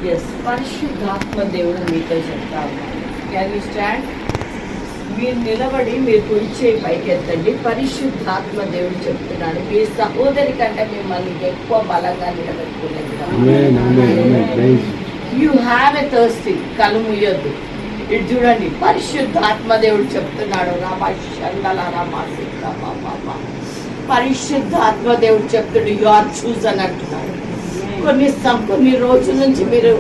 Yes, పరిశుద్ధాత్మ దేవుడు మీతో చెప్తా ఉన్నాడు. Can you stand? మీరు నిలబడి మీరు కుర్చీ పైకెత్తండి. పరిశుద్ధాత్మ దేవుడు చెప్తున్నాడు, మీ సహోదరి కంటే మిమ్మల్ని ఎక్కువ బలంగా నిలబెట్టుకునేది. You have a thirsty. కళ్ళు ముయ్యొద్దు. ఇటు చూడండి, పరిశుద్ధాత్మ దేవుడు చెప్తున్నాడు. పరిశుద్ధాత్మ దేవుడు చెప్తాడు, యు ఆర్ చూజన్ అంటున్నాడు. కొన్ని రోజుల నుంచి మీరు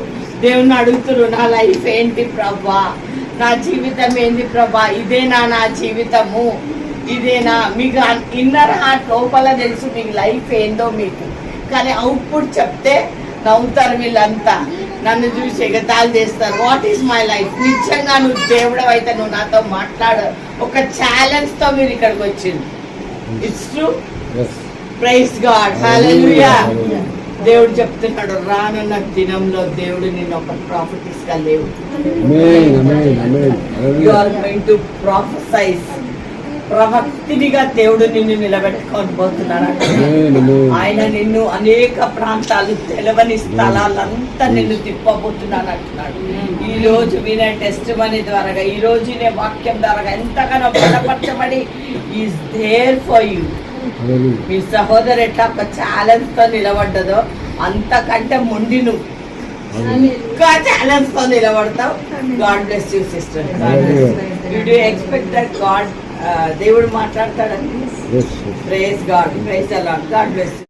దేవుని అడుగుతున్నారు, నా లైఫ్ ఏంటి ప్రభా, నా జీవితం ఏంటి ప్రభా, ఇదేనా నా జీవితము, ఇదేనా? మీకు ఇన్నర్ హార్ట్ లోపల తెలుసు మీకు లైఫ్ ఏందో మీకు, కానీ అవుట్పుట్ చెప్తే నవ్వుతారు వీళ్ళంతా, నన్ను చూసి ఎగతాళి చేస్తారు. What is my life? నిజంగా నువ్వు దేవుడు అయితే నువ్వు నాతో మాట్లాడు. ఒక ఛాలెంజ్ తో మీరు ఇక్కడికి వచ్చింది. It's true. Praise God. Hallelujah. దేవుడు చెప్తున్నాడు, రానున్న దినంలో దేవుడు నిన్ను ఒక ప్రాఫిటిస్ గా లేవు. You are going to prophesize. ప్రవక్తినిగా దేవుడు నిన్ను నిలబెట్టుకొని పోతున్నాడు. ఆయన నిన్ను అనేక ప్రాంతాలు, తెలవని స్థలాలంతా నిన్ను తిప్పబోతున్నాను అంటున్నాడు. ఈ రోజు వినే టెస్ట్ మనీ ద్వారా, ఈ రోజు వినే వాక్యం ద్వారా ఎంతగానో బలపరచబడి ఈజ్ దేర్ ఫర్ యూ. మీ సహోదరు ఎట్లా ఒక ఛాలెంజ్ తో నిలబడ్డదో అంతకంటే ముందు నువ్వు ఇంకా ఛాలెంజ్ తో నిలబడతావు. God bless you sister. You do expect that God దేవుడు మాట్లాడతాడని. Praise God. Praise the Lord. God bless you.